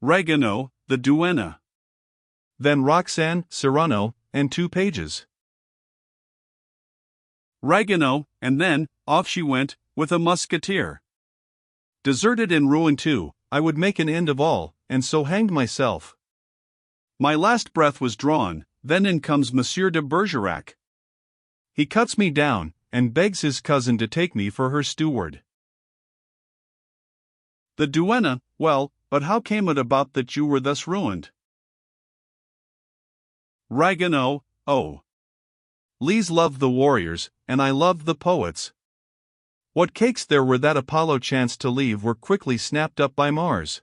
Ragueneau, the duenna. Then Roxane, Cyrano, and 2 pages. Ragueneau, and then, off she went, with a musketeer. Deserted and ruined too, I would make an end of all, and so hanged myself. My last breath was drawn, then in comes Monsieur de Bergerac. He cuts me down, and begs his cousin to take me for her steward. The duenna, well, but how came it about that you were thus ruined? Ragueneau, oh. Lise loved the warriors, and I loved the poets. What cakes there were that Apollo chanced to leave were quickly snapped up by Mars.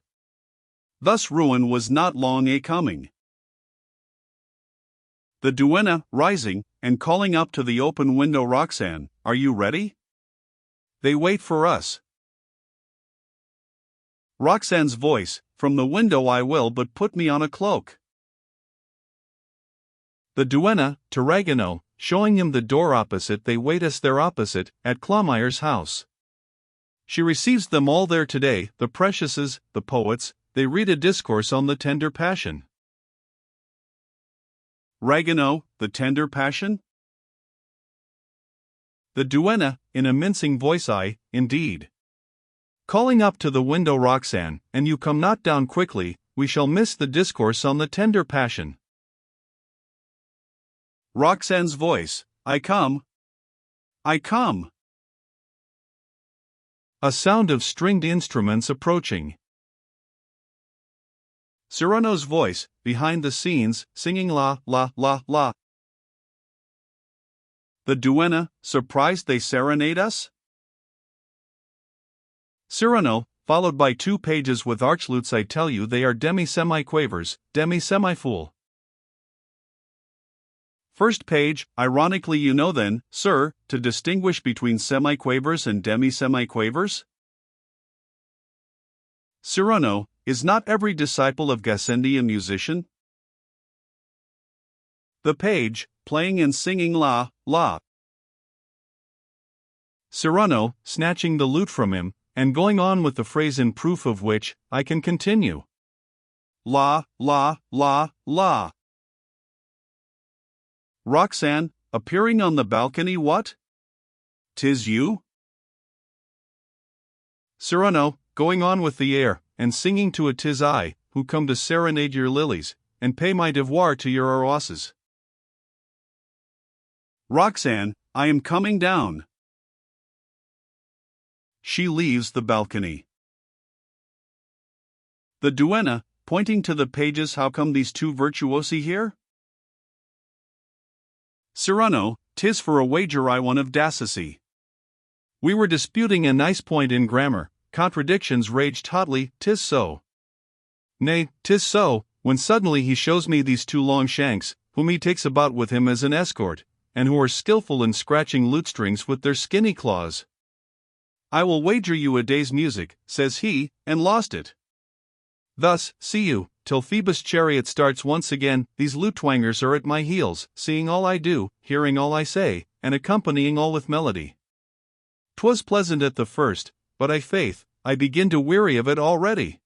Thus ruin was not long a coming. The duenna, rising, and calling up to the open window, Roxane, are you ready? They wait for us. Roxane's voice, from the window, I will but put me on a cloak. The duenna, to Ragueneau, showing him the door opposite. They wait us there opposite, at Clomeyre's house. She receives them all there today, the preciouses, the poets. They read a discourse on the tender passion. Ragueneau, the tender passion? The duenna, in a mincing voice, I, indeed. Calling up to the window, Roxane, and you come not down quickly, we shall miss the discourse on the tender passion. Roxane's voice, I come. I come. A sound of stringed instruments approaching. Cyrano's voice, behind the scenes, singing la, la, la, la. The duenna, surprised they serenade us? Cyrano, followed by 2 pages with archlutes. I tell you they are demi-semi-quavers, demi-semi-fool. First page, ironically, you know then, sir, to distinguish between semi-quavers and demi-semi-quavers? Cyrano, is not every disciple of Gassendi a musician? The page, playing and singing la, la. Cyrano, snatching the lute from him, and going on with the phrase in proof of which, I can continue. La, la, la, la. Roxane, appearing on the balcony, what? 'Tis you? Cyrano, going on with the air, and singing to it, 'tis I, who come to serenade your lilies, and pay my devoir to your arosses. Roxane, I am coming down. She leaves the balcony. The duenna, pointing to the pages, how come these 2 virtuosi here? Cyrano, 'tis for a wager I won of Dacici. We were disputing a nice point in grammar, contradictions raged hotly, 'tis so. Nay, 'tis so, when suddenly he shows me these 2 long shanks, whom he takes about with him as an escort, and who are skillful in scratching lutestrings with their skinny claws. I will wager you a day's music, says he, and lost it. Thus, see you, till Phoebus' chariot starts once again, these lute twangers are at my heels, seeing all I do, hearing all I say, and accompanying all with melody. 'Twas pleasant at the first, but I faith, I begin to weary of it already.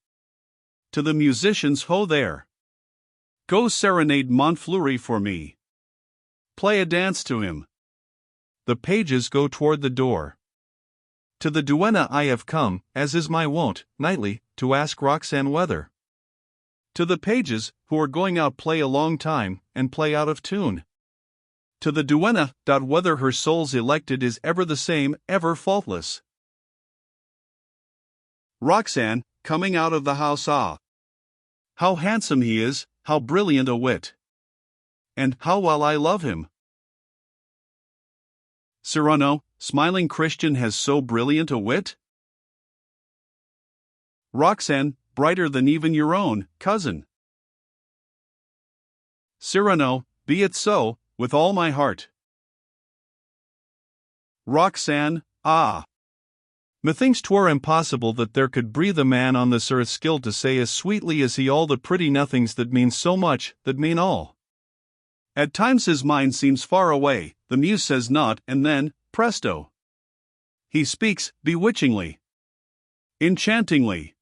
To the musicians, ho there! Go serenade Montfleury for me. Play a dance to him. The pages go toward the door. To the duenna I have come, as is my wont, nightly, to ask Roxane whether. To the pages, who are going out, play a long time, and play out of tune. To the duenna, whether her soul's elected is ever the same, ever faultless. Roxane, coming out of the house, ah! How handsome he is, how brilliant a wit! And how well I love him! Cyrano, smiling Christian, has so brilliant a wit? Roxane, brighter than even your own cousin. Cyrano, be it so, with all my heart. Roxane, ah! Methinks 'twere impossible that there could breathe a man on this earth skilled to say as sweetly as he all the pretty nothings that mean so much, that mean all. At times his mind seems far away, the muse says not, and then, presto! He speaks, bewitchingly, enchantingly.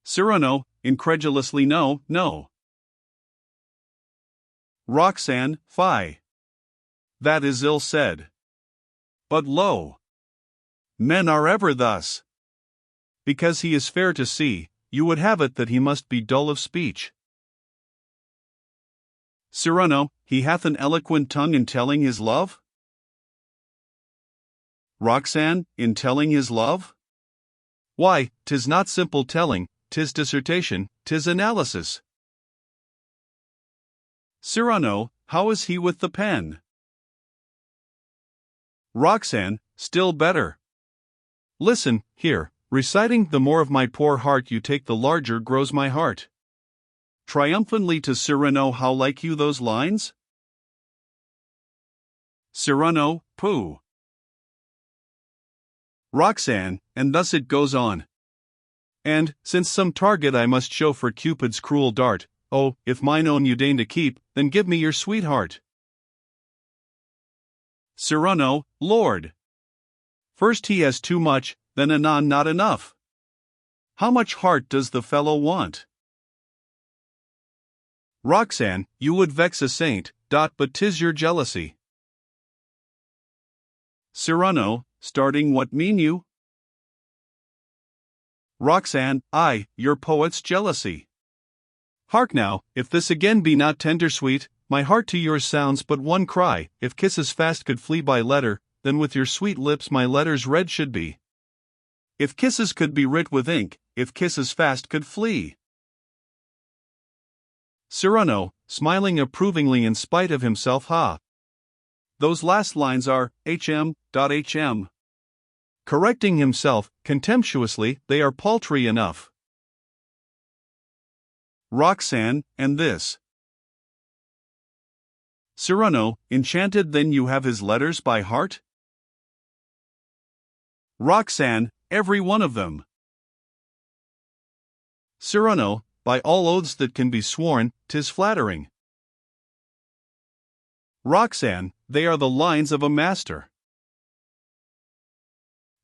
Cyrano, incredulously no, no. Roxanne, fie. That is ill said. But lo! Men are ever thus. Because he is fair to see, you would have it that he must be dull of speech. Cyrano, he hath an eloquent tongue in telling his love? Roxanne, in telling his love? Why, 'tis not simple telling, 'tis dissertation, 'tis analysis. Cyrano, how is he with the pen? Roxanne, still better. Listen, here, reciting the more of my poor heart you take the larger grows my heart. Triumphantly to Cyrano, how like you those lines? Cyrano, pooh. Roxanne, and thus it goes on. And, since some target I must show for Cupid's cruel dart, oh, if mine own you deign to keep, then give me your sweetheart. Cyrano, Lord! First he has too much, then anon not enough. How much heart does the fellow want? Roxanne, you would vex a saint, but 'tis your jealousy. Cyrano, starting, what mean you? Roxanne, your poet's jealousy. Hark now, if this again be not tender sweet, my heart to yours sounds but one cry. If kisses fast could flee by letter, then with your sweet lips my letters read should be. If kisses could be writ with ink, if kisses fast could flee. Cyrano, smiling approvingly in spite of himself, ha! Those last lines are hm. Correcting himself, contemptuously, they are paltry enough. Roxanne, and this. Cyrano, enchanted then you have his letters by heart? Roxanne, every one of them. Cyrano, by all oaths that can be sworn, 'tis flattering. Roxanne, they are the lines of a master.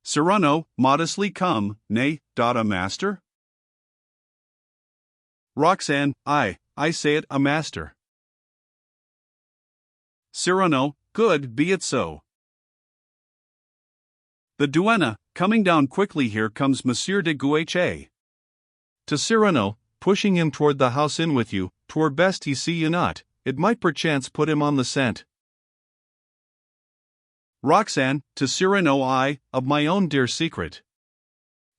Cyrano, modestly come, nay, a master? Roxanne, I say it, a master. Cyrano, good, be it so. The duenna, coming down quickly, here comes Monsieur de Guiche. To Cyrano, pushing him toward the house, in with you, 'twere best he see you not, it might perchance put him on the scent. Roxanne, to Cyrano, of my own dear secret.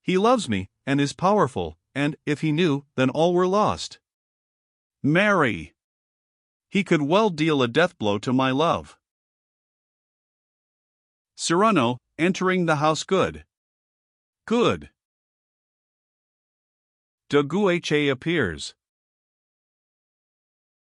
He loves me, and is powerful, and, if he knew, then all were lost. Marry! He could well deal a death blow to my love. Cyrano, entering the house, good. Good. De Guiche appears.